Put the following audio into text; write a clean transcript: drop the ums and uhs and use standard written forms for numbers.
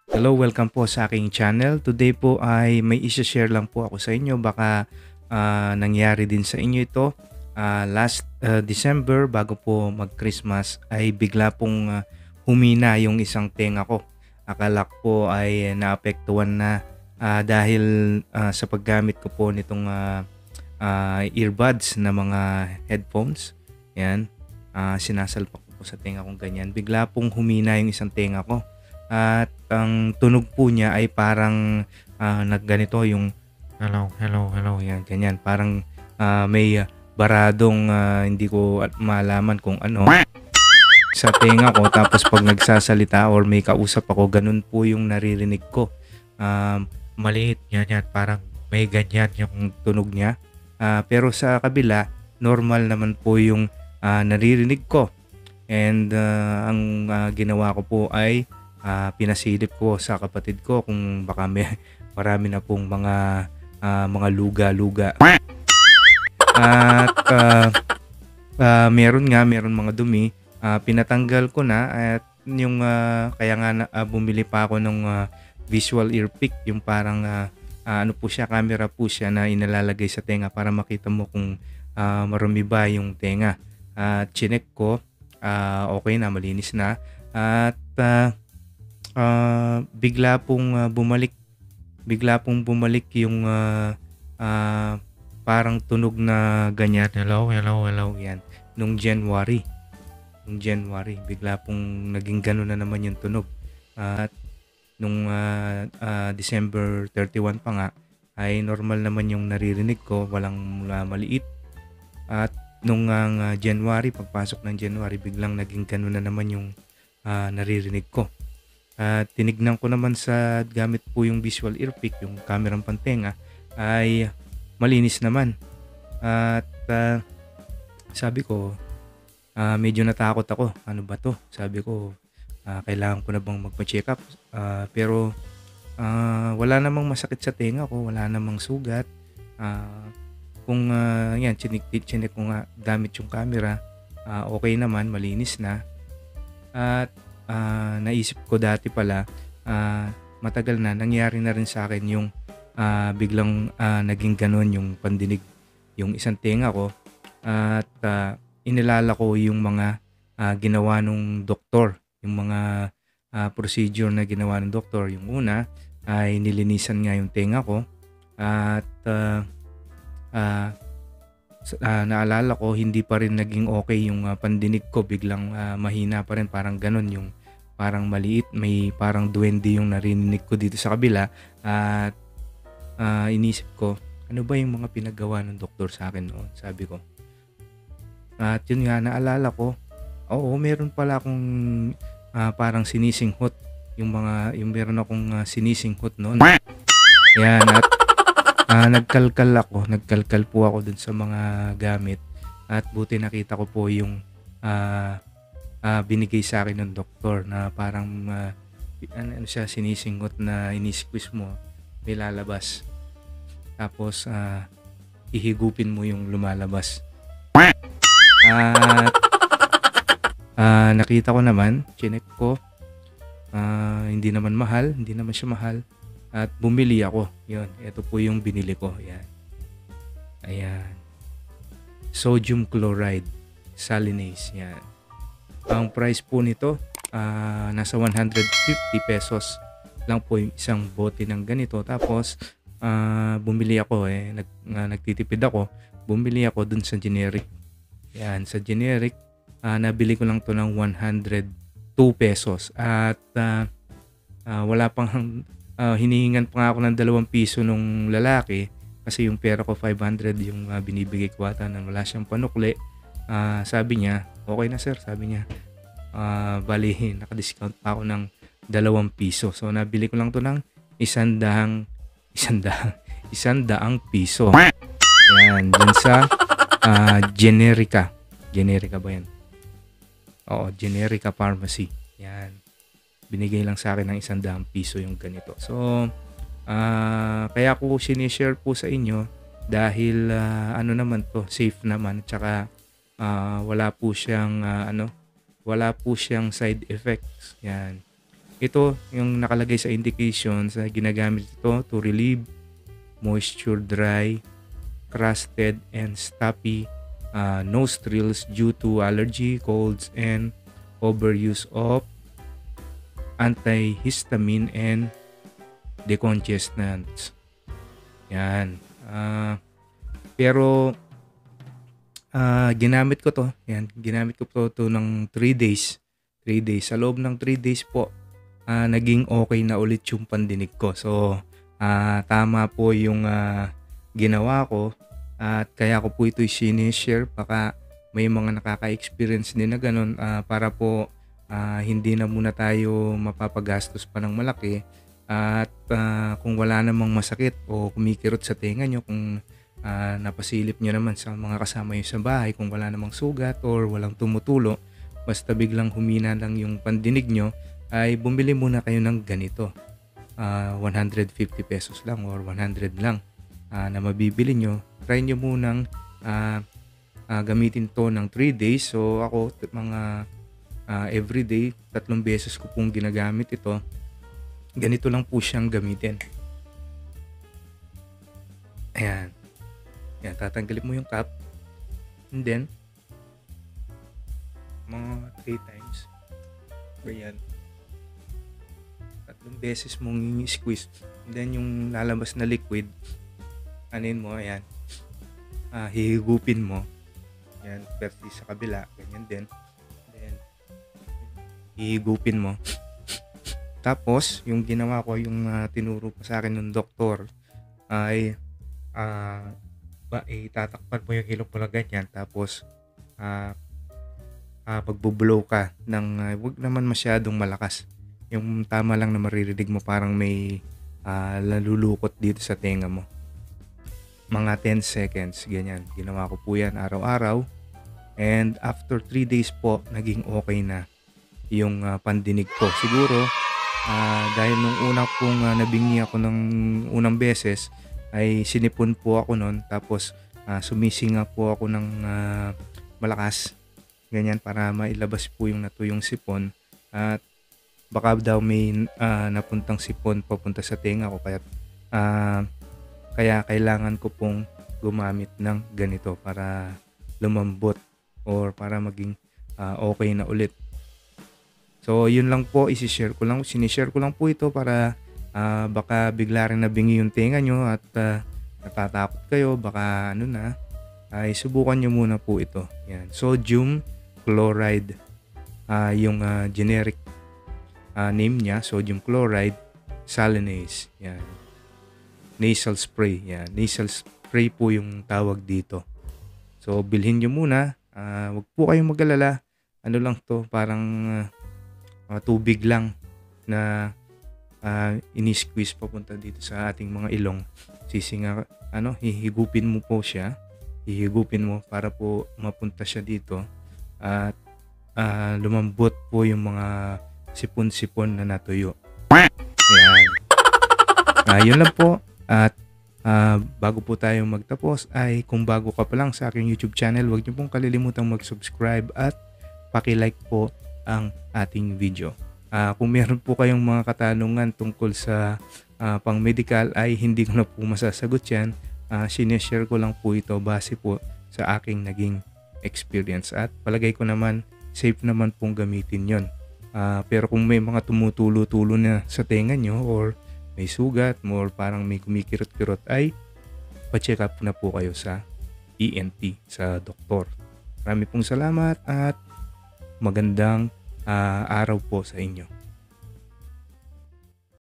Hello, welcome po sa aking channel. Today po ay may isa-share lang po ako sa inyo. Baka nangyari din sa inyo ito. Last December, bago po mag-Christmas, ay bigla pong humina yung isang tenga ko. Akala ko po ay naapektuhan na dahil sa paggamit ko po nitong earbuds na mga headphones. Yan, sinasalpak ko po sa tenga kong ganyan. Bigla pong humina yung isang tenga ko. At ang tunog po niya ay parang nagganito yung hello, hello, hello, yan, ganyan. Parang may baradong hindi ko malaman kung ano sa tenga ko. Tapos pag nagsasalita or may kausap ako, ganun po yung naririnig ko. Maliit, yan, parang may ganyan yung tunog niya. Pero sa kabila, normal naman po yung naririnig ko. And ang ginawa ko po ay pinasilip ko sa kapatid ko kung baka marami na pong mga luga-luga. At meron mga dumi. Pinatanggal ko na at yung kaya nga bumili pa ako ng visual ear pick, yung parang ano po siya, camera po siya na inalalagay sa tenga para makita mo kung marumi ba yung tenga. Chinek ko, okay na, malinis na. At bigla pong bumalik yung parang tunog na ganyan, hello, hello, hello, yan, nung January bigla pong naging gano'n na naman yung tunog. At nung December 31 pa nga ay normal naman yung naririnig ko, walang maliit. At nung January, pagpasok ng January, biglang naging gano'n na naman yung naririnig ko. Tinignan ko naman sa gamit po yung visual ear pick, yung kamerang pantenga, ay malinis naman. At sabi ko, medyo natakot ako. Ano ba to? Sabi ko, kailangan ko na bang magpa-check up? Pero wala namang masakit sa tenga ko, wala namang sugat. Kung yan, chinik ko nga gamit yung camera, okay naman, malinis na. At naisip ko dati pala, matagal na, nangyari na rin sa akin yung biglang naging ganon yung pandinig, yung isang tenga ko. At inilala ko yung mga ginawa nung doktor, yung mga procedure na ginawa ng doktor. Yung una ay nilinisan nga yung tenga ko. At naalala ko, hindi pa rin naging okay yung pandinig ko. Biglang mahina pa rin, parang ganon, yung parang maliit, may parang duwende yung narinig ko dito sa kabila. At inisip ko, ano ba yung mga pinagawa ng doktor sa akin noon, sabi ko. At yun nga, naalala ko, oo, meron pala akong parang sinisinghot, yung meron akong sinisinghot noon. Yan, at nagkalkal po ako dun sa mga gamit. At buti nakita ko po yung binigay sa akin ng doktor na parang ano siya, sinisingot na inisqueeze mo, may lalabas. Tapos ihigupin mo yung lumalabas. At nakita ko naman, chinek ko, hindi naman siya mahal. At bumili ako. Yun, ito po yung binili ko. Ayan. Sodium chloride salinase. Yan. Ang price po nito, nasa 150 pesos lang po yung isang bote ng ganito. Tapos, bumili ako nagtitipid ako. Bumili ako dun sa generic. Yan, sa generic, nabili ko lang to ng 102 pesos. At wala pang hinihingan pa nga ako ng 2 piso nung lalaki kasi yung pera ko 500 yung binibigay ko ata, nang wala siyang panukli. Sabi niya, okay na sir, sabi niya. Bali, naka-discount pa ako ng 2 piso. So, nabili ko lang to ng 100 piso. Yan, dun sa Generica. Generica ba yan? Oo, Generica Pharmacy. Yan. Binigay lang sa akin ng 100 piso yung ganito. So, kaya ko sinishare po sa inyo dahil ano naman to, safe naman. Tsaka wala po siyang wala po siyang side effects. Yan. Ito yung nakalagay sa indications na ginagamit ito to relieve moisture dry, crusted and stuffy nostrils due to allergy, colds, and overuse of antihistamine and decongestants. Yan. Pero ginamit ko to. Yan, ginamit ko to ng 3 days. 3 days. Sa loob ng 3 days po, naging okay na ulit yung pandinig ko. So, tama po yung ginawa ko at kaya ko po ito sinishare. Baka may mga nakaka-experience din na ganun para po hindi na muna tayo mapapagastos pa ng malaki. At kung wala namang masakit o kumikirot sa tenga nyo, kung napasilip nyo naman sa mga kasama nyo sa bahay, kung wala namang sugat or walang tumutulo, basta biglang humina lang yung pandinig nyo, ay bumili muna kayo ng ganito. 150 pesos lang or 100 lang na mabibili nyo. Try nyo munang gamitin to ng 3 days. So ako mga everyday, 3 beses ko pong ginagamit ito. Ganito lang po siyang gamitin. Ayan. Ayan, tatanggalin mo yung cap. And then, mga 3 times. Ayan. 3 beses mong squeeze. And then, yung lalabas na liquid, anin mo, ayan. Hihigupin mo. Ayan, perti sa kabila. Ganyan din. Then, hihigupin mo. Tapos, yung ginawa ko, yung tinuro pa sa akin ng doktor, ay tatakpan mo yung ilong mo lang ganyan. Tapos, magbublow ka ng wag naman masyadong malakas. Yung tama lang na maririnig mo, parang may lalulukot dito sa tenga mo. Mga 10 seconds, ganyan. Ginawa ko po yan araw-araw. And after 3 days po, naging okay na yung pandinig ko. Siguro, dahil nung una pong nabingi ako ng unang beses, ay sinipon po ako nun. Tapos, sumisinga po ako ng malakas. Ganyan, para mailabas po yung natuyong sipon. At baka daw may napuntang sipon papunta sa tenga ko. Kaya kailangan ko pong gumamit ng ganito para lumambot or para maging okay na ulit. So, yun lang po, sinishare ko lang po ito para baka bigla rin nabingi yung tenga nyo at natatakot kayo, baka ay subukan nyo muna po ito. Yan. Sodium chloride, yung generic name niya, sodium chloride salinase. Yan. Nasal spray. Yan. Nasal spray po yung tawag dito. So, bilhin nyo muna. Wag po kayong mag-alala. Ano lang to, parang tubig lang na ini-squeeze papunta dito sa ating mga ilong. Hihigupin mo po siya. Hihigupin mo para po mapunta siya dito. At lumambot po yung mga sipon-sipon na natuyo. Yan. Yun lang po. At bago po tayo magtapos ay kung bago ka pa lang sa aking YouTube channel, huwag niyo pong kalilimutang mag-subscribe at paki-like po ang ating video. Kung meron po kayong mga katanungan tungkol sa pang-medical ay hindi ko na po masasagot yan. Sineshare ko lang po ito base po sa aking naging experience. At palagay ko naman safe naman pong gamitin yon. Pero kung may mga tumutulo-tulo na sa tenga nyo or may sugat or parang may kumikirot-kirot ay pa-check up na po kayo sa ENT, sa doktor. Marami pong salamat at magandang araw po sa inyo.